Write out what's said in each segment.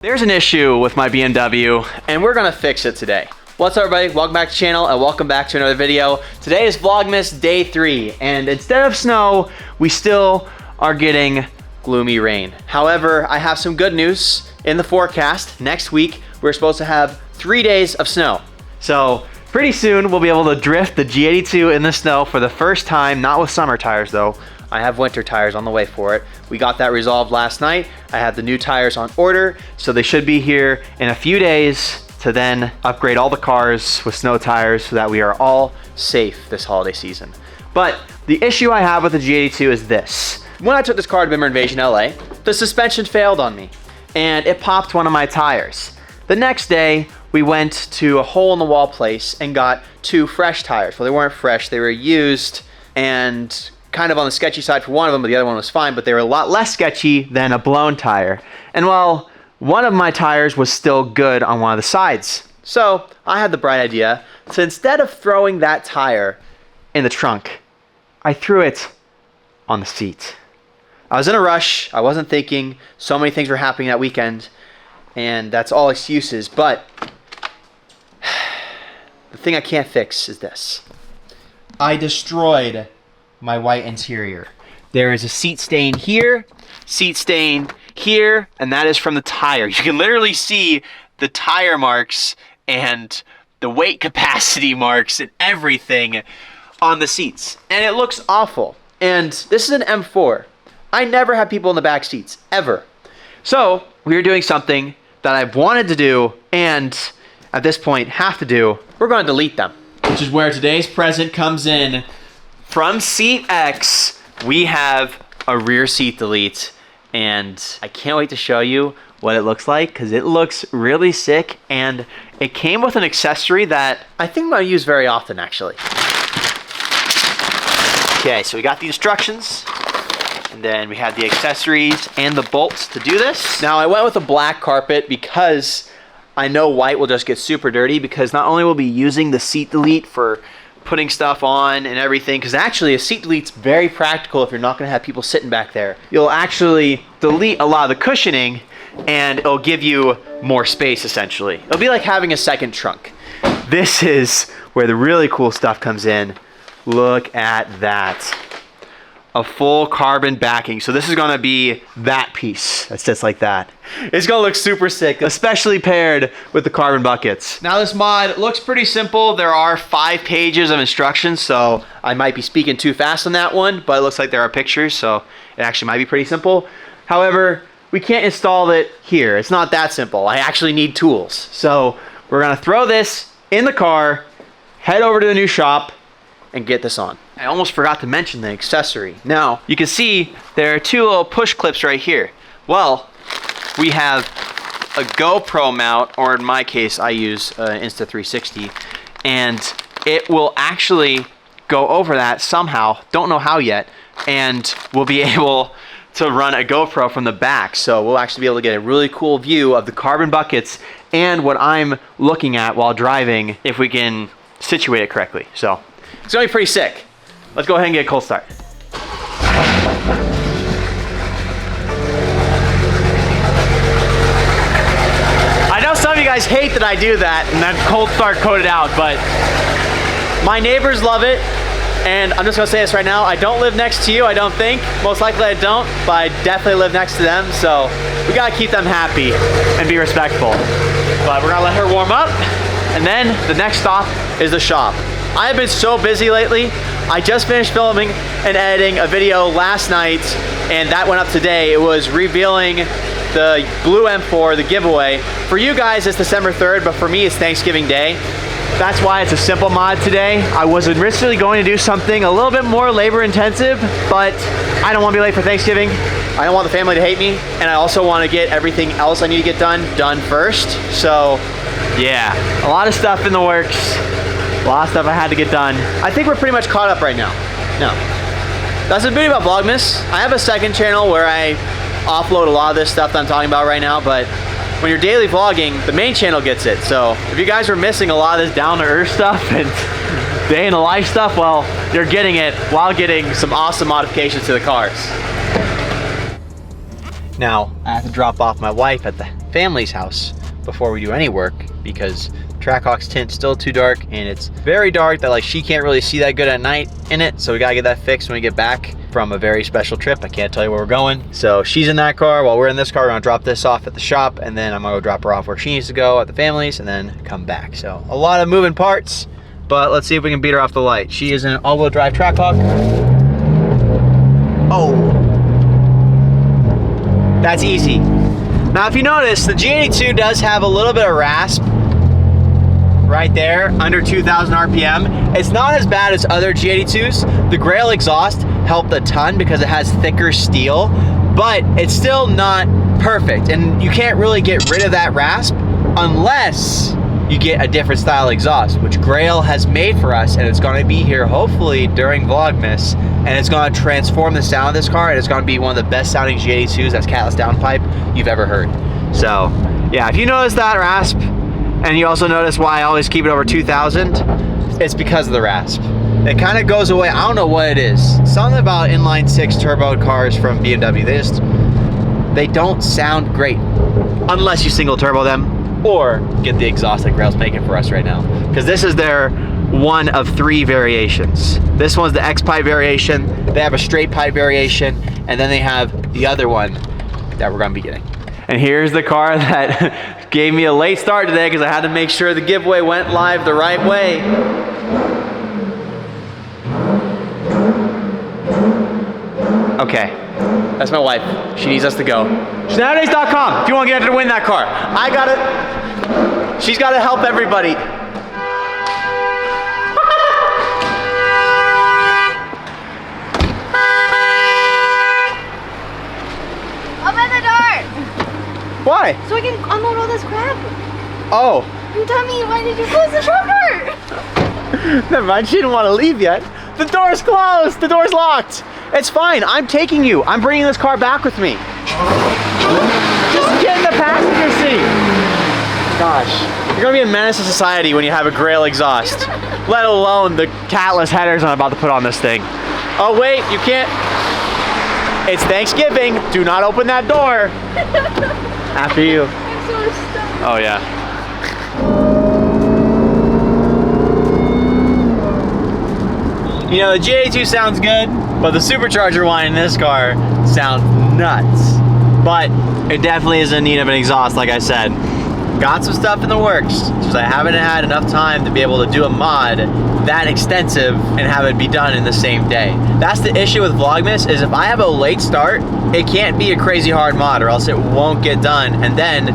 There's an issue with my BMW, and we're gonna fix it today. What's up, everybody? Welcome back to the channel, and welcome back to another video. Today is Vlogmas Day 3, and instead of snow, we still are getting gloomy rain. However, I have some good news in the forecast. Next week, we're supposed to have 3 days of snow. So pretty soon, we'll be able to drift the G82 in the snow for the first time, not with summer tires though. I have winter tires on the way for it. We got that resolved last night. I have the new tires on order, so they should be here in a few days to then upgrade all the cars with snow tires so that we are all safe this holiday season. But the issue I have with the G82 is this. When I took this car to Bimmer Invasion LA, the suspension failed on me and it popped one of my tires. The next day, we went to a hole in the wall place and got 2 fresh tires. Well, they weren't fresh, they were used and kind of on the sketchy side for one of them, but the other one was fine, but they were a lot less sketchy than a blown tire. And well, one of my tires was still good on one of the sides. So I had the bright idea to, instead of throwing that tire in the trunk, I threw it on the seat. I was in a rush, I wasn't thinking, so many things were happening that weekend, and that's all excuses, but the thing I can't fix is this. I destroyed my white interior. There is a seat stain here, and that is from the tire. You can literally see the tire marks and the weight capacity marks and everything on the seats. And it looks awful. And this is an M4. I never have people in the back seats, ever. So we are doing something that I've wanted to do and at this point have to do. We're going to delete them. Which is where today's present comes in. From seat X, we have a rear seat delete, and I can't wait to show you what it looks like because it looks really sick, and it came with an accessory that I think I'm going to use very often, actually. Okay, so we got the instructions, and then we have the accessories and the bolts to do this. Now, I went with a black carpet because I know white will just get super dirty, because not only will we be using the seat delete for putting stuff on and everything, because actually a seat delete's very practical if you're not going to have people sitting back there. You'll actually delete a lot of the cushioning and it'll give you more space, essentially. It'll be like having a second trunk. This is where the really cool stuff comes in. Look at that. A full carbon backing. So this is going to be that piece that sits like that. It's going to look super sick, especially paired with the carbon buckets. Now this mod looks pretty simple. There are 5 pages of instructions, so I might be speaking too fast on that one, but it looks like there are pictures, so it actually might be pretty simple. However, we can't install it here. It's not that simple. I actually need tools. So we're going to throw this in the car, head over to the new shop, and get this on. I almost forgot to mention the accessory. Now, you can see there are 2 little push clips right here. Well, we have a GoPro mount, or in my case, I use Insta360, and it will actually go over that somehow, don't know how yet, and we'll be able to run a GoPro from the back. So we'll actually be able to get a really cool view of the carbon buckets and what I'm looking at while driving, if we can situate it correctly. So it's gonna be pretty sick. Let's go ahead and get a cold start. I know some of you guys hate that I do that and then cold start code it out, but my neighbors love it. And I'm just gonna say this right now, I don't live next to you, I don't think. Most likely I don't, but I definitely live next to them, so we gotta keep them happy and be respectful. But we're gonna let her warm up, and then the next stop is the shop. I have been so busy lately. I just finished filming and editing a video last night, and that went up today. It was revealing the blue M4, the giveaway. For you guys, it's December 3rd, but for me, it's Thanksgiving Day. That's why it's a simple mod today. I was originally going to do something a little bit more labor intensive, but I don't want to be late for Thanksgiving. I don't want the family to hate me, and I also want to get everything else I need to get done first. So yeah, a lot of stuff in the works. A lot of stuff I had to get done. I think we're pretty much caught up right now. No. That's the beauty about Vlogmas. I have a second channel where I offload a lot of this stuff that I'm talking about right now, but when you're daily vlogging, the main channel gets it. So if you guys were missing a lot of this down-to-earth stuff and day in the life stuff, well, you're getting it while getting some awesome modifications to the cars. Now, I have to drop off my wife at the family's house before we do any work, because Trackhawk's tint's still too dark, and it's very dark that like she can't really see that good at night in it. So we gotta get that fixed when we get back from a very special trip. I can't tell you where we're going. So she's in that car while we're in this car. We're gonna drop this off at the shop, and then I'm gonna go drop her off where she needs to go at the family's, and then come back. So a lot of moving parts, but let's see if we can beat her off the light. She is in an all-wheel drive Trackhawk. Oh, that's easy. Now if you notice, the G82 does have a little bit of rasp right there, under 2,000 RPM. It's not as bad as other G82s. The Grail exhaust helped a ton because it has thicker steel, but it's still not perfect. And you can't really get rid of that rasp unless you get a different style exhaust, which Grail has made for us, and it's gonna be here hopefully during Vlogmas, and it's gonna transform the sound of this car, and it's gonna be one of the best sounding G82s, that's catless downpipe, you've ever heard. So yeah, if you notice that rasp, and you also notice why I always keep it over 2,000, it's because of the rasp. It kind of goes away. I don't know what it is. Something about inline six turbo cars from BMW. They don't sound great unless you single turbo them or get the exhaust that Grail's making for us right now. Because this is their one of 3 variations. This one's the X pipe variation. They have a straight pipe variation, and then they have the other one that we're gonna be getting. And here's the car that gave me a late start today because I had to make sure the giveaway went live the right way. Okay, that's my wife. She needs us to go. Schnatter.com if you want to get her to win that car. I got it. She's got to help everybody. Open the door. Why? So I can unload all this crap. Oh. You tell me, why did you close the shop door? Never mind, she didn't want to leave yet. The door's closed, the door's locked. It's fine, I'm taking you. I'm bringing this car back with me. Just get in the passenger seat. Gosh, you're gonna be a menace to society when you have a Grail exhaust, let alone the catless headers I'm about to put on this thing. Oh wait, you can't. It's Thanksgiving, do not open that door. After you. I'm so stuck. Oh yeah. You know, the G82 sounds good, but the supercharger whine in this car sounds nuts. But it definitely is in need of an exhaust, like I said. Got some stuff in the works, just I haven't had enough time to be able to do a mod that extensive and have it be done in the same day. That's the issue with Vlogmas, is if I have a late start, it can't be a crazy hard mod or else it won't get done, and then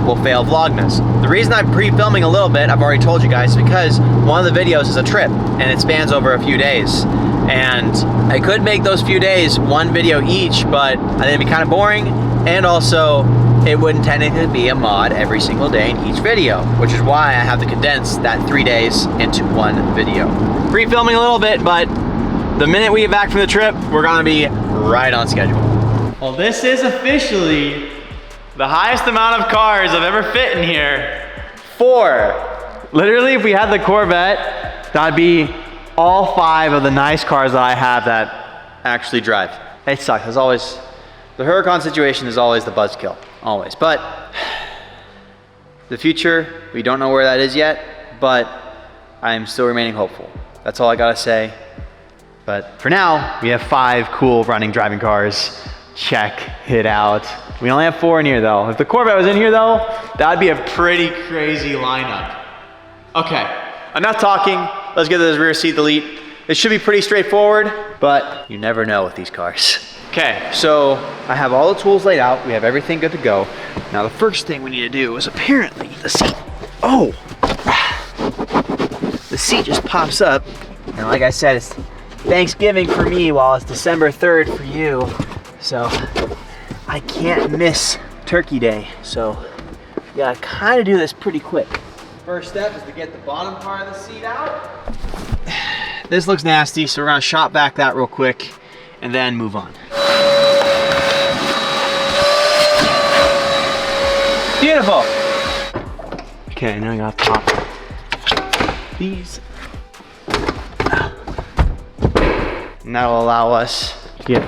we'll fail Vlogmas. The reason I'm pre-filming a little bit, I've already told you guys, because one of the videos is a trip and it spans over a few days. And I could make those few days one video each, but I think it'd be kind of boring, and also it wouldn't technically be a mod every single day in each video, which is why I have to condense that 3 days into one video. Pre-filming a little bit, but the minute we get back from the trip, we're gonna be right on schedule. Well, this is officially the highest amount of cars I've ever fit in here. 4. Literally, if we had the Corvette, that'd be all 5 of the nice cars that I have that actually drive. It sucks, as always. The Huracan situation is always the buzzkill, always. But the future, we don't know where that is yet, but I am still remaining hopeful. That's all I gotta say. But for now, we have 5 cool running driving cars. Check it out. We only have 4 in here though. If the Corvette was in here though, that'd be a pretty crazy lineup. Okay, enough talking. Let's get to this rear seat delete. It should be pretty straightforward, but you never know with these cars. Okay, so I have all the tools laid out. We have everything good to go. Now the first thing we need to do is apparently the seat. Oh, the seat just pops up. And like I said, it's Thanksgiving for me while it's December 3rd for you. So I can't miss Turkey Day. So we gotta kind of do this pretty quick. First step is to get the bottom part of the seat out. This looks nasty, so we're gonna shop back that real quick and then move on. Beautiful. Okay, now I gotta pop these. And that'll allow us to get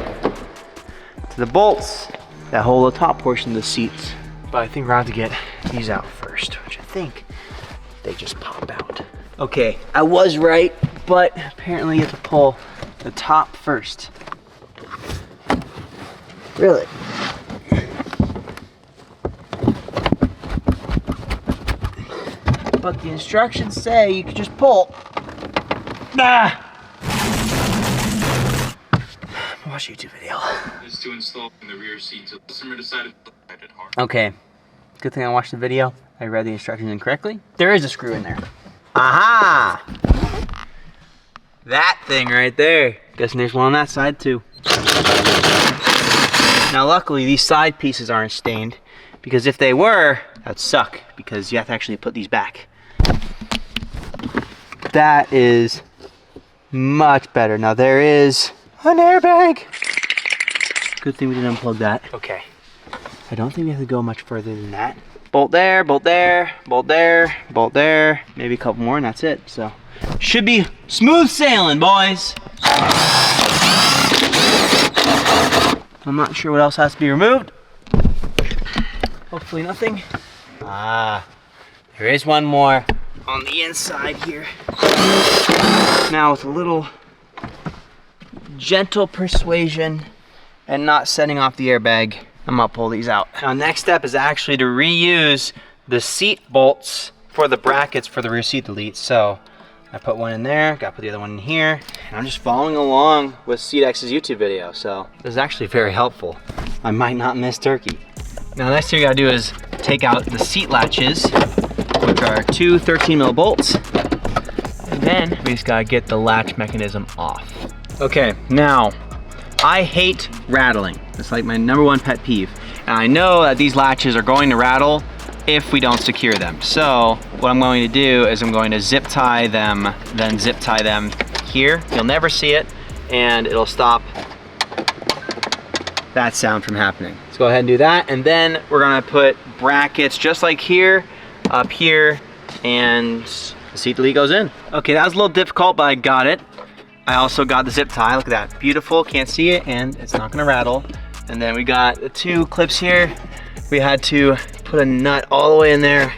to the bolts that hold the top portion of the seats But I think we're going to get these out first, which I think they just pop out. Okay, I was right, but apparently you have to pull the top first. Really? But the instructions say you can just pull. Ah! Watch a YouTube video. Is to install in the rear seat. So the customer decided to hit it hard. Okay, good thing I watched the video. I read the instructions incorrectly. There is a screw in there. Aha! That thing right there. Guessing there's one on that side too. Now luckily these side pieces aren't stained, because if they were, that'd suck, because you have to actually put these back. That is much better. Now there is an airbag. Good thing we didn't unplug that. Okay. I don't think we have to go much further than that. Bolt there, bolt there, bolt there, bolt there. Maybe a couple more and that's it. So should be smooth sailing, boys. I'm not sure what else has to be removed. Hopefully nothing. Ah, there is one more on the inside here. Now with a little gentle persuasion and not setting off the airbag, I'm gonna pull these out. Now next step is actually to reuse the seat bolts for the brackets for the rear seat delete. So I put one in there, gotta put the other one in here, and I'm just following along with SeatX's YouTube video. So this is actually very helpful. I might not miss turkey. Now next thing you gotta do is take out the seat latches, which are two 13mm bolts. And then we just gotta get the latch mechanism off. Okay, now, I hate rattling. It's like my #1 pet peeve. And I know that these latches are going to rattle if we don't secure them. So what I'm going to do is I'm going to zip tie them, then zip tie them here. You'll never see it, and it'll stop that sound from happening. Let's go ahead and do that. And then we're gonna put brackets just like here, up here, and the seat delete goes in. Okay, that was a little difficult, but I got it. I also got the zip tie, look at that, beautiful, can't see it, and it's not gonna rattle. And then we got the two clips here. We had to put a nut all the way in there.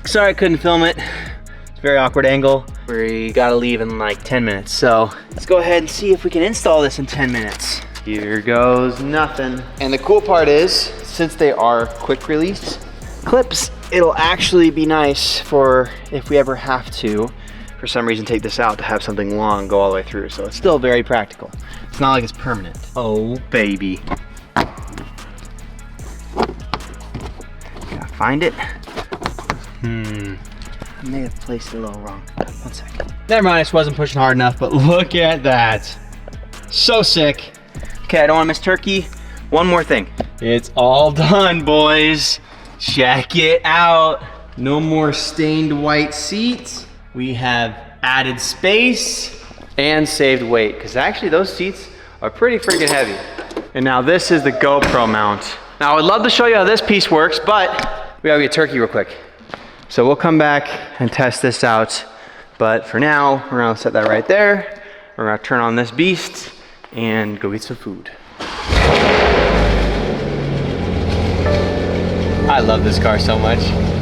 Sorry I couldn't film it. It's a very awkward angle. We gotta leave in like 10 minutes. So let's go ahead and see if we can install this in 10 minutes. Here goes nothing. And the cool part is, since they are quick release clips, it'll actually be nice for if we ever have to, for some reason, take this out, to have something long go all the way through. So it's still very practical. It's not like it's permanent. Oh, baby. Gotta find it. I may have placed it a little wrong. 1 second. Never mind, I just wasn't pushing hard enough, but look at that. So sick. Okay, I don't want to miss turkey. One more thing. It's all done, boys. Check it out. No more stained white seats. We have added space and saved weight, because actually those seats are pretty freaking heavy. And now this is the GoPro mount. Now I would love to show you how this piece works, but we gotta get turkey real quick. So we'll come back and test this out. But for now, we're gonna set that right there. We're gonna turn on this beast and go eat some food. I love this car so much.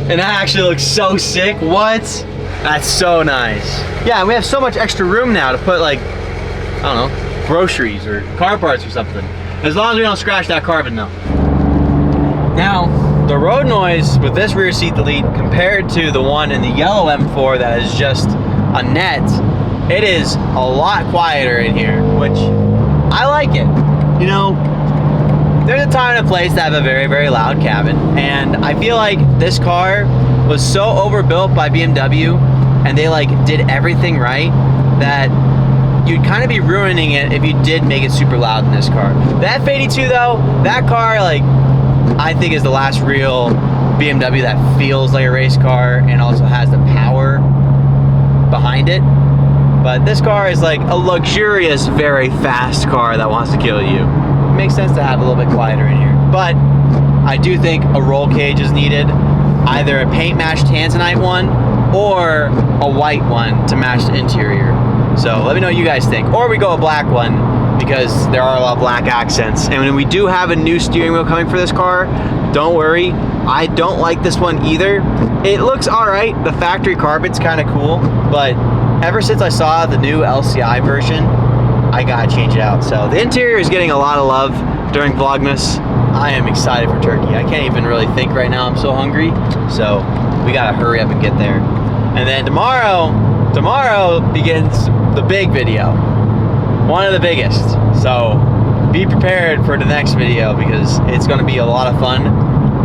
And that actually looks so sick. What? That's so nice. Yeah, and we have so much extra room now to put, like, I don't know, groceries or car parts or something. As long as we don't scratch that carbon though. Now, the road noise with this rear seat delete compared to the one in the yellow M4 that is just a net, it is a lot quieter in here, which I like it. You know, there's a time and a place to have a very, very loud cabin, and I feel like this car was so overbuilt by BMW, and they like did everything right, that you'd kind of be ruining it if you did make it super loud in this car. The F82 though, that car, like, I think is the last real BMW that feels like a race car and also has the power behind it. But this car is like a luxurious, very fast car that wants to kill you. It makes sense to have a little bit quieter in here. But I do think a roll cage is needed. Either a paint matched tanzanite one or a white one to match the interior. So let me know what you guys think. Or we go a black one, because there are a lot of black accents. And when we do have a new steering wheel coming for this car, don't worry, I don't like this one either. It looks all right. The factory carpet's kind of cool, but ever since I saw the new LCI version, I gotta change it out. So the interior is getting a lot of love during Vlogmas. I am excited for turkey. I can't even really think right now. I'm so hungry. So we gotta hurry up and get there. And then tomorrow begins the big video. One of the biggest. So be prepared for the next video because it's gonna be a lot of fun.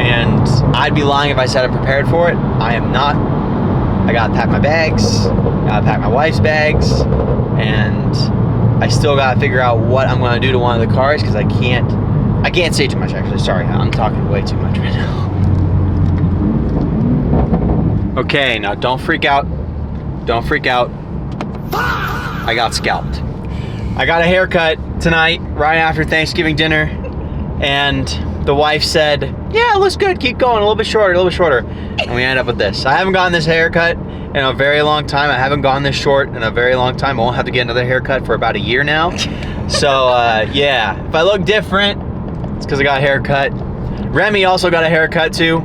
And I'd be lying if I said I'm prepared for it. I am not. I gotta pack my bags, gotta pack my wife's bags, and I still gotta figure out what I'm gonna do to one of the cars because I can't say too much actually. Sorry, I'm talking way too much right now. Okay, now don't freak out. Don't freak out. I got scalped. I got a haircut tonight, right after Thanksgiving dinner, and the wife said, yeah, it looks good, keep going, a little bit shorter, and we end up with this. I haven't gotten this haircut in a very long time. I haven't gone this short in a very long time. I won't have to get another haircut for about a year now. So yeah, if I look different, it's because I got a haircut. Remy also got a haircut too,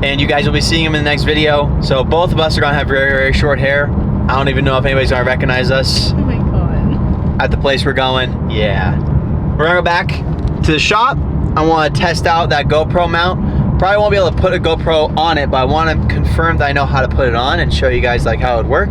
and you guys will be seeing him in the next video. So both of us are gonna have very, very short hair. I don't even know if anybody's gonna recognize us. Oh my god. At the place we're going, yeah. We're gonna go back to the shop. I wanna test out that GoPro mount. Probably won't be able to put a GoPro on it, but I wanna confirm that I know how to put it on and show you guys like how it would work.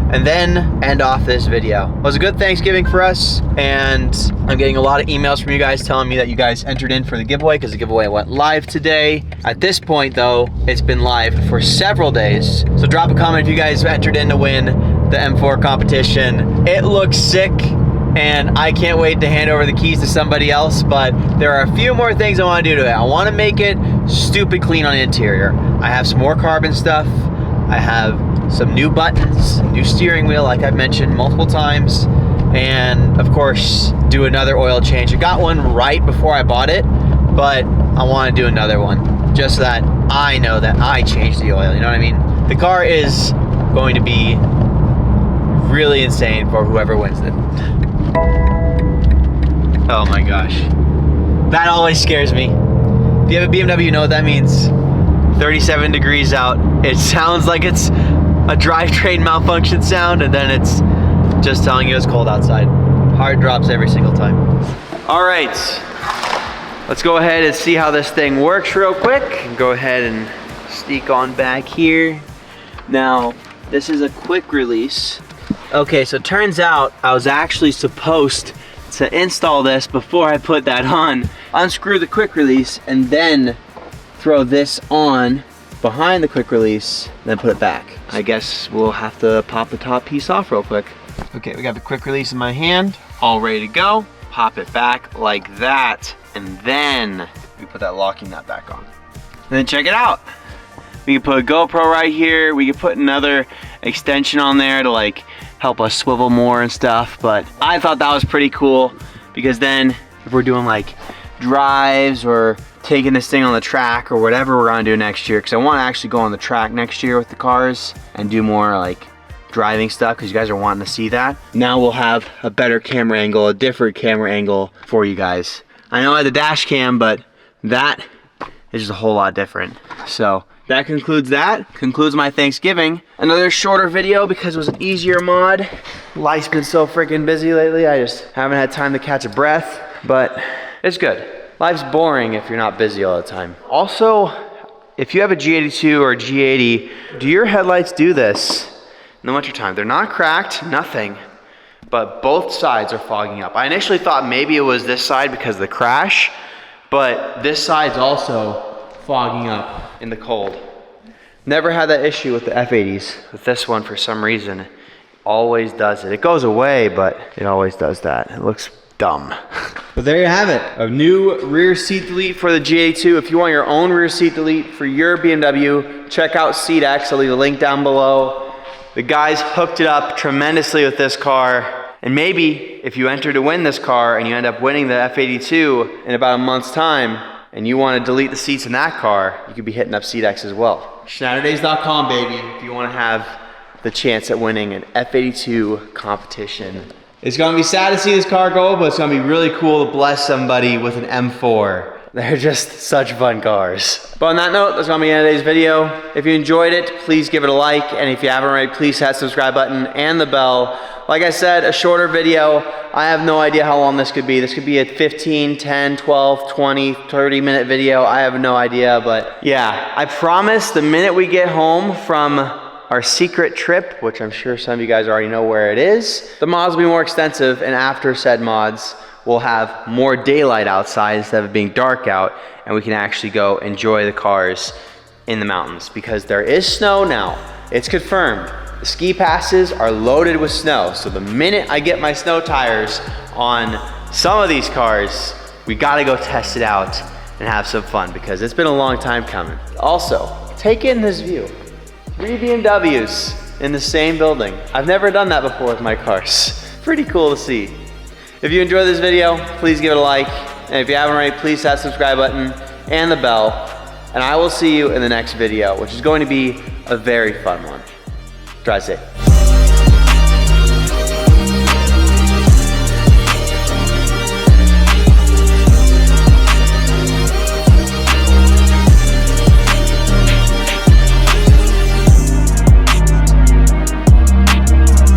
And then end off this video. It was a good Thanksgiving for us, and I'm getting a lot of emails from you guys telling me that you guys entered in for the giveaway because the giveaway went live today. At this point though, it's been live for several days. So drop a comment if you guys entered in to win the M4 competition. It looks sick, and I can't wait to hand over the keys to somebody else, but there are a few more things I wanna do to it. I wanna make it stupid clean on the interior. I have some more carbon stuff. I have some new buttons, new steering wheel like I've mentioned multiple times, and of course do another oil change. I got one right before I bought it, but I want to do another one just so that I know that I changed the oil, you know what I mean? The car is going to be really insane for whoever wins it. Oh my gosh, that always scares me. If you have a BMW, you know what that means. 37 degrees out. It sounds like it's a drivetrain malfunction sound, and then it's just telling you it's cold outside. Hard drops every single time. All right, let's go ahead and see how this thing works real quick. Go ahead and sneak on back here. Now, this is a quick release. Okay, so it turns out I was actually supposed to install this before I put that on. Unscrew the quick release and then throw this on behind the quick release, then put it back. I guess we'll have to pop the top piece off real quick. Okay, we got the quick release in my hand, all ready to go. Pop it back like that, and then we put that locking nut back on. And then check it out. We can put a GoPro right here. We can put another extension on there to like help us swivel more and stuff. But I thought that was pretty cool because then if we're doing like drives or taking this thing on the track or whatever we're gonna do next year, because I want to actually go on the track next year with the cars and do more like driving stuff because you guys are wanting to see that. Now we'll have a better camera angle, a different camera angle for you guys. I know I had the dash cam, but that is just a whole lot different. So that concludes my Thanksgiving. Another shorter video because it was an easier mod. Life's been so freaking busy lately, I just haven't had time to catch a breath, but it's good. Life's boring if you're not busy all the time. Also, if you have a G82 or a G80, do your headlights do this in the wintertime? They're not cracked, nothing, but both sides are fogging up. I initially thought maybe it was this side because of the crash, but this side's also fogging up in the cold. Never had that issue with the F80s. With this one, for some reason, always does it. It goes away, but it always does that. It looks dumb. But there you have it, a new rear seat delete for the G82. If you want your own rear seat delete for your BMW, check out SeatX. I'll leave a link down below. The guys hooked it up tremendously with this car. And maybe if you enter to win this car and you end up winning the F82 in about a month's time and you want to delete the seats in that car, you could be hitting up SeatX as well. Schnatterdays.com, baby, if you want to have the chance at winning an F82 competition It's gonna be sad to see this car go, but it's gonna be really cool to bless somebody with an M4. They're just such fun cars. But on that note, that's gonna be the end of today's video. If you enjoyed it, please give it a like. And if you haven't already, please hit that subscribe button and the bell. Like I said, a shorter video. I have no idea how long this could be. This could be a 15, 10, 12, 20, 30-minute video. I have no idea, but yeah. I promise the minute we get home from our secret trip, which I'm sure some of you guys already know where it is, the mods will be more extensive, and after said mods, we'll have more daylight outside instead of it being dark out, and we can actually go enjoy the cars in the mountains because there is snow now. It's confirmed. The ski passes are loaded with snow, so the minute I get my snow tires on some of these cars, we gotta go test it out and have some fun because it's been a long time coming. Also, take in this view. 3 BMWs in the same building. I've never done that before with my cars. Pretty cool to see. If you enjoyed this video, please give it a like. And if you haven't already, please hit that subscribe button and the bell. And I will see you in the next video, which is going to be a very fun one. Drive safe.